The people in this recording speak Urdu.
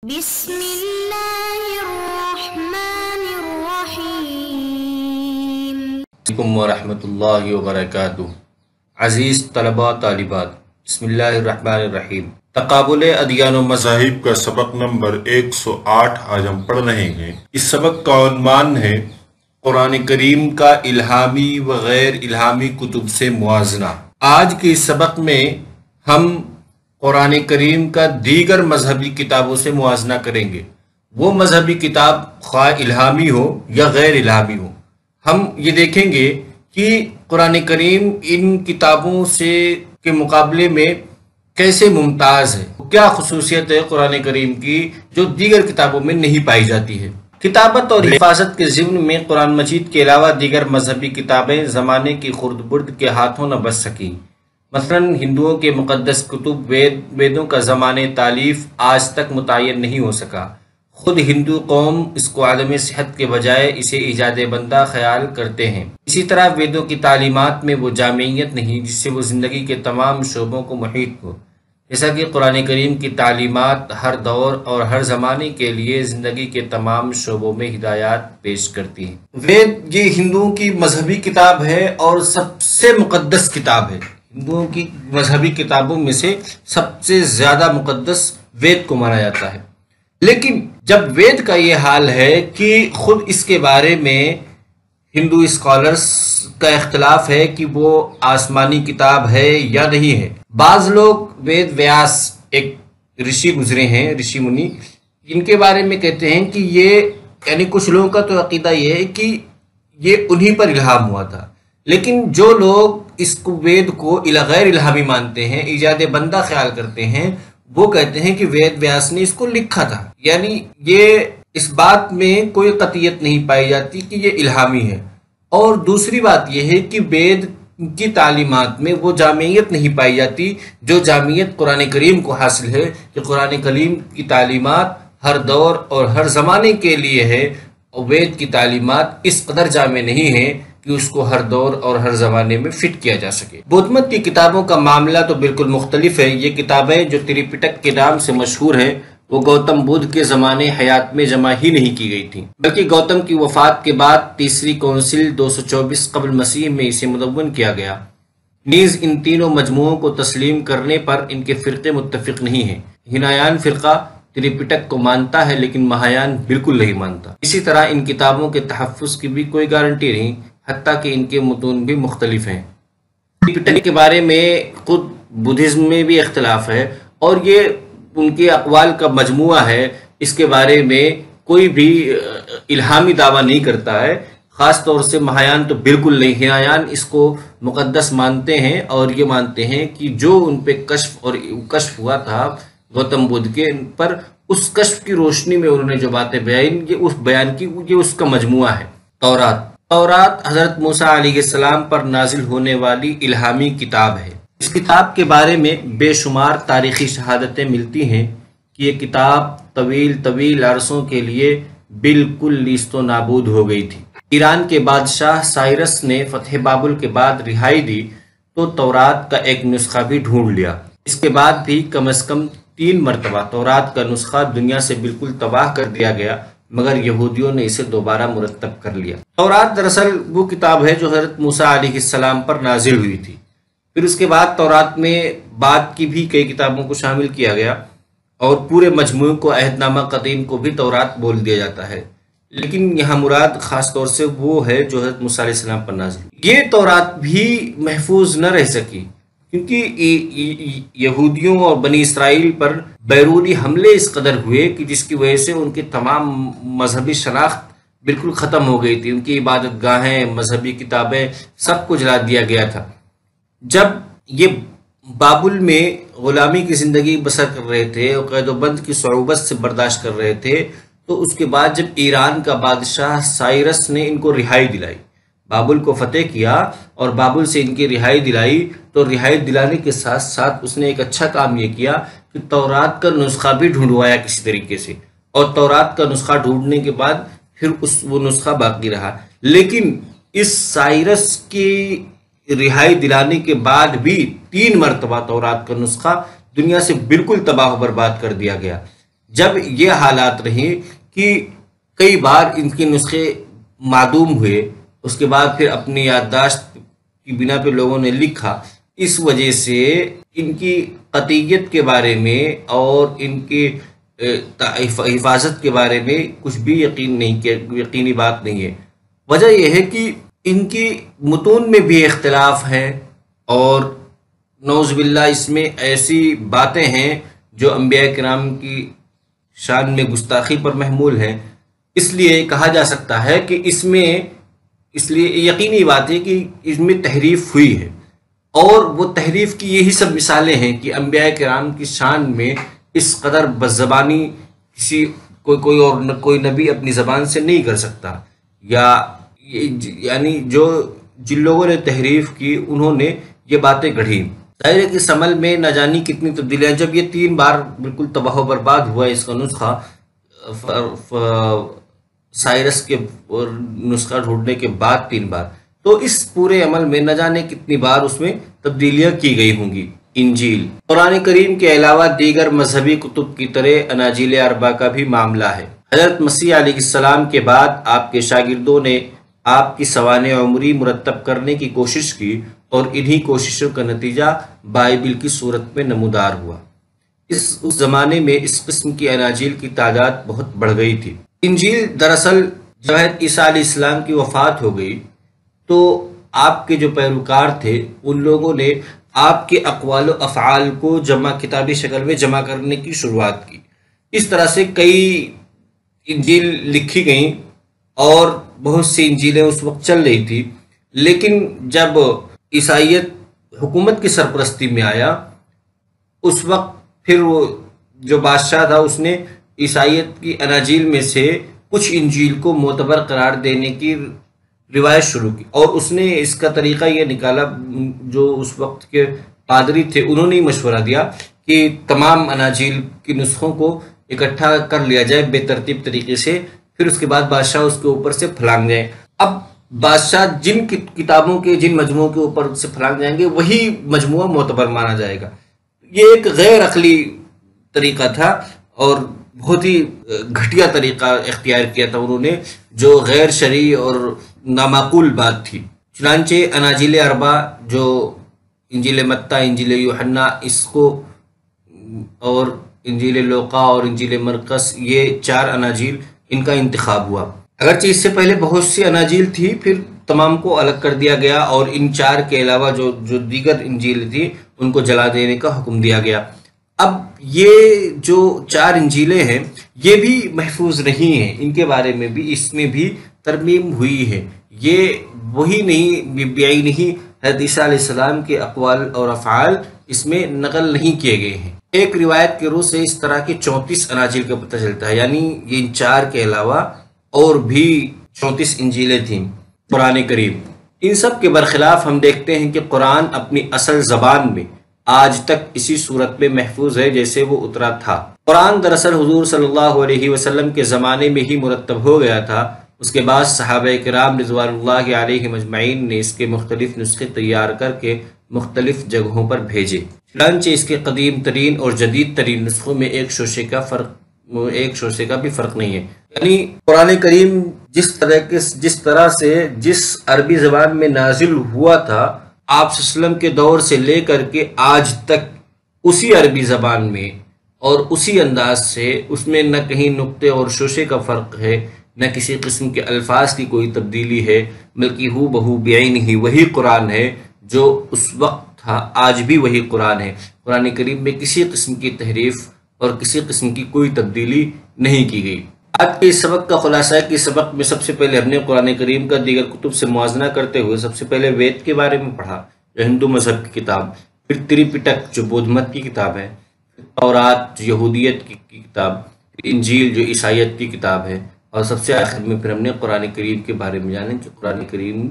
بسم اللہ الرحمن الرحیم علیکم ورحمۃ اللہ وبرکاتہ۔ عزیز طلباء طالبات، بسم اللہ الرحمن الرحیم۔ تقابل ادیان و مذاہب کا سبق نمبر 108 آج ہم پڑھ رہے ہیں۔ اس سبق کا عنوان ہے قرآن کریم کا الہامی و غیر الہامی کتب سے موازنہ۔ آج کے اس سبق میں ہم قرآن کریم کا دیگر مذہبی کتابوں سے موازنہ کریں گے، وہ مذہبی کتاب خواہ الہامی ہو یا غیر الہامی ہو۔ ہم یہ دیکھیں گے کہ قرآن کریم ان کتابوں سے کے مقابلے میں کیسے ممتاز ہے، کیا خصوصیت ہے قرآن کریم کی جو دیگر کتابوں میں نہیں پائی جاتی ہے۔ کتابت اور حفاظت کے ضمن میں قرآن مجید کے علاوہ دیگر مذہبی کتابیں زمانے کی خرد برد کے ہاتھوں نہ بچ سکیں۔ مثلا ہندوؤں کے مقدس کتب ویدوں کا زمانہ تالیف آج تک متعین نہیں ہو سکا۔ خود ہندو قوم اس کو عدم صحت کے بجائے اسے ایجاد بندہ خیال کرتے ہیں۔ اسی طرح ویدوں کی تعلیمات میں وہ جامعیت نہیں جس سے وہ زندگی کے تمام شعبوں کو محیط ہو، جیسا کہ قرآن کریم کی تعلیمات ہر دور اور ہر زمانے کے لیے زندگی کے تمام شعبوں میں ہدایات پیش کرتی ہیں۔ وید یہ ہندوؤں کی مذہبی کتاب ہے اور سب سے مقدس کتاب ہے۔ ہندوؤں کی مذہبی کتابوں میں سے سب سے زیادہ مقدس وید کو مانا جاتا ہے، لیکن جب وید کا یہ حال ہے کہ خود اس کے بارے میں ہندو اسکالرز کا اختلاف ہے کہ وہ آسمانی کتاب ہے یا نہیں ہے۔ بعض لوگ وید ویاس ایک رشی گزرے ہیں، رشی منی، ان کے بارے میں کہتے ہیں کہ یہ یعنی کچھ لوگوں کا تو عقیدہ یہ ہے کہ یہ انہی پر الہام ہوا تھا، لیکن جو لوگ اس کو وید کو غیر الہامی مانتے ہیں، ایجاد بندہ خیال کرتے ہیں، وہ کہتے ہیں کہ وید ویاس نے اس کو لکھا تھا۔ یعنی یہ اس بات میں کوئی قطعیت نہیں پائی جاتی کہ یہ الہامی ہے۔ اور دوسری بات یہ ہے کہ وید کی تعلیمات میں وہ جامعیت نہیں پائی جاتی جو جامعیت قرآن کریم کو حاصل ہے، کہ قرآن کریم کی تعلیمات ہر دور اور ہر زمانے کے لیے ہے، اور وید کی تعلیمات اس قدر جامع نہیں ہے کہ اس کو ہر دور اور ہر زمانے میں فٹ کیا جا سکے۔ بدھ مت کی کتابوں کا معاملہ تو بالکل مختلف ہے۔ یہ کتابیں جو تریپٹک کے نام سے مشہور ہیں وہ گوتم بدھ کے زمانے حیات میں جمع ہی نہیں کی گئی تھی، بلکہ گوتم کی وفات کے بعد تیسری کونسل 224 قبل مسیح میں اسے مدون کیا گیا۔ نیز ان تینوں مجموعوں کو تسلیم کرنے پر ان کے فرقے متفق نہیں ہیں۔ ہینایان فرقہ تریپٹک کو مانتا ہے لیکن مہایان بالکل نہیں مانتا۔ اسی طرح ان کتابوں کے تحفظ کی بھی کوئی گارنٹی نہیں، حتیٰ کہ ان کے متون بھی مختلف ہیں۔ تریپٹک کے بارے میں خود بدھزم میں بھی اختلاف ہے، اور یہ ان کے اقوال کا مجموعہ ہے۔ اس کے بارے میں کوئی بھی الہامی دعویٰ نہیں کرتا ہے، خاص طور سے مہایان تو بالکل نہیں۔ ہینایان اس کو مقدس مانتے ہیں اور یہ مانتے ہیں کہ جو ان پہ کشف ہوا تھا گوتم بدھ کے پر، اس کشف کی روشنی میں انہوں نے جو باتیں بیان کی یہ اس کا مجموعہ ہے۔ تورات حضرت موسیٰ علیہ السلام پر نازل ہونے والی الہامی کتاب ہے۔ اس کتاب کے بارے میں بے شمار تاریخی شہادتیں ملتی ہیں کہ یہ کتاب طویل عرصوں کے لیے بالکل نیست و نابود ہو گئی تھی۔ ایران کے بادشاہ سائرس نے فتح بابل کے بعد رہائی دی تو تورات کا ایک نسخہ بھی ڈھونڈ لیا۔ اس کے بعد بھی کم از کم 3 مرتبہ تورات کا نسخہ دنیا سے بالکل تباہ کر دیا گیا، مگر یہودیوں نے اسے دوبارہ مرتب کر لیا۔ تورات دراصل وہ کتاب ہے جو حضرت موسیٰ علیہ السلام پر نازل ہوئی تھی۔ پھر اس کے بعد تورات میں بعد کی بھی کئی کتابوں کو شامل کیا گیا، اور پورے مجموعے کو عہد نامہ قدیم کو بھی تورات بول دیا جاتا ہے، لیکن یہاں مراد خاص طور سے وہ ہے جو حضرت موسیٰ علیہ السلام پر نازل ہوئی۔ یہ تورات بھی محفوظ نہ رہ سکی کیونکہ یہودیوں اور بنی اسرائیل پر بیرونی حملے اس قدر ہوئے کہ جس کی وجہ سے ان کی تمام مذہبی شناخت بالکل ختم ہو گئی تھی۔ ان کی عبادت گاہیں، مذہبی کتابیں، سب کو جلا دیا گیا تھا۔ جب یہ بابل میں غلامی کی زندگی بسر کر رہے تھے اور قید و بند کی صعوبت سے برداشت کر رہے تھے، تو اس کے بعد جب ایران کا بادشاہ سائرس نے ان کو رہائی دلائی، بابل کو فتح کیا اور بابل سے ان کی رہائی دلائی، تو رہائی دلانے کے ساتھ ساتھ اس نے ایک اچھا کام یہ کیا کہ تورات کا نسخہ بھی ڈھونڈوایا کسی طریقے سے، اور تورات کا نسخہ ڈھونڈنے کے بعد پھر وہ نسخہ باقی رہا۔ لیکن اس سائرس کی رہائی دلانے کے بعد بھی 3 مرتبہ تورات کا نسخہ دنیا سے بالکل تباہ و برباد کر دیا گیا۔ جب یہ حالات رہے کہ کئی بار ان کے نسخے معدوم ہوئے، اس کے بعد پھر اپنی یادداشت کی بنا پہ لوگوں نے لکھا، اس وجہ سے ان کی قطعیت کے بارے میں اور ان کی حفاظت کے بارے میں کچھ بھی یقینی بات نہیں ہے۔ وجہ یہ ہے کہ ان کی متون میں بھی اختلاف ہے، اور نعوذ باللہ اس میں ایسی باتیں ہیں جو انبیاء کرام کی شان میں گستاخی پر محمول ہیں۔ اس لیے کہا جا سکتا ہے کہ اس لیے یقینی بات ہے کہ اس میں تحریف ہوئی ہے، اور وہ تحریف کی یہی سب مثالیں ہیں کہ انبیاء کرام کی شان میں اس قدر بزبانی کوئی نبی اپنی زبان سے نہیں کر سکتا، یعنی جن لوگوں نے تحریف کی انہوں نے یہ باتیں گڑھی۔ ظاہر ہے کہ اس عمل میں نہ جانی کتنی تبدیلیاں، جب یہ 3 بار بالکل تباہ و برباد ہوا اس کا نسخہ، سائرس کے نسخہ ڈھونڈنے کے بعد 3 بار، تو اس پورے عمل میں نہ جانے کتنی بار اس میں تبدیلیاں کی گئی ہوں گی۔ انجیل قرآن کریم کے علاوہ دیگر مذہبی کتب کی طرح اناجیل اربع کا بھی معاملہ ہے۔ حضرت مسیح علیہ السلام کے بعد آپ کے شاگردوں نے آپ کی سوانح عمری مرتب کرنے کی کوشش کی، اور انہی کوششوں کا نتیجہ بائبل کی صورت میں نمودار ہوا۔ اس زمانے میں اس قسم کی اناجیل کی تعداد بہت بڑھ گئی تھی۔ انجیل دراصل جب عیسیٰ علیہ السلام کی وفات ہو گئی تو آپ کے جو پیروکار تھے ان لوگوں نے آپ کے اقوال و افعال کو کتابی شکل میں جمع کرنے کی شروعات کی۔ اس طرح سے کئی انجیل لکھی گئیں، اور بہت سی انجیلیں اس وقت چل رہی تھی، لیکن جب عیسائیت حکومت کی سرپرستی میں آیا، اس وقت پھر وہ جو بادشاہ تھا اس نے عیسائیت کی اناجیل میں سے کچھ انجیل کو معتبر قرار دینے کی روایت شروع کی، اور اس نے اس کا طریقہ یہ نکالا، جو اس وقت کے پادری تھے انہوں نے مشورہ دیا کہ تمام اناجیل کے نسخوں کو اکٹھا کر لیا جائے بے ترتیب طریقے سے، پھر اس کے بعد بادشاہ اس کے اوپر سے پھلانگ جائیں۔ اب بادشاہ جن کتابوں کے جن مجموعوں کے اوپر سے پھلانگ جائیں گے وہی مجموعہ معتبر مانا جائے گا۔ یہ ایک غیر عقلی طریقہ تھا، اور بہت ہی گھٹیا طریقہ اختیار کیا تھا انہوں نے، جو غیر شرعی اور نامعقول بات تھی۔ چنانچہ اناجیل اربع جو انجیل متی، انجیل یوحنا، اس کو اور انجیل لوقا اور انجیل مرقس، یہ 4 اناجیل ان کا انتخاب ہوا۔ اگرچہ اس سے پہلے بہت سی اناجیل تھی، پھر تمام کو الگ کر دیا گیا، اور ان 4 کے علاوہ جو دیگر انجیل تھی ان کو جلا دینے کا حکم دیا گیا۔ اب یہ جو 4 انجیلیں ہیں یہ بھی محفوظ نہیں ہیں، ان کے بارے میں بھی اس میں بھی ترمیم ہوئی ہے۔ یہ وہی نہیں حضرت عیسیٰ علیہ السلام کے اقوال اور افعال اس میں نقل نہیں کیے گئے ہیں۔ ایک روایت کے روح سے اس طرح کے 34 اناجیل کا پتہ چلتا ہے، یعنی ان 4 کے علاوہ اور بھی 34 انجیلیں تھیں۔ قرآن کریم، ان سب کے برخلاف ہم دیکھتے ہیں کہ قرآن اپنی اصل زبان میں آج تک اسی صورت میں محفوظ ہے جیسے وہ اترا تھا۔ قرآن دراصل حضور صلی اللہ علیہ وسلم کے زمانے میں ہی مرتب ہو گیا تھا، اس کے بعد صحابہ کرام رضوان اللہ علیہم اجمعین نے اس کے مختلف نسخے تیار کر کے مختلف جگہوں پر بھیجے، چنانچہ اس کے قدیم ترین اور جدید ترین نسخوں میں ایک شوشے کا بھی فرق نہیں ہے۔ یعنی قرآن کریم جس طرح سے جس عربی زبان میں نازل ہوا تھا آپ صلی اللہ علیہ وسلم کے دور سے لے کر کے آج تک اسی عربی زبان میں اور اسی انداز سے، اس میں نہ کہیں نقطے اور شوشے کا فرق ہے، نہ کسی قسم کے الفاظ کی کوئی تبدیلی ہے، بلکہ ہو بہو بعین ہی وہی قرآن ہے جو اس وقت تھا، آج بھی وہی قرآن ہے۔ قرآن کریم میں کسی قسم کی تحریف اور کسی قسم کی کوئی تبدیلی نہیں کی گئی۔ آج کے اس سبق کا خلاصہ ہے کہ اس سبق میں سب سے پہلے ہم نے قرآن کریم کا دیگر کتب سے موازنہ کرتے ہوئے سب سے پہلے وید کے بارے میں پڑھا، جو ہندو مذہب کی کتاب، پھر تریپٹک جو بدھ مت کی کتاب ہے، پھر تورات جو یہودیت کی کتاب، پھر انجیل جو عیسائیت کی کتاب ہے، اور سب سے آخر میں پھر ہم نے قرآن کریم کے بارے میں جانا کہ قرآن کریم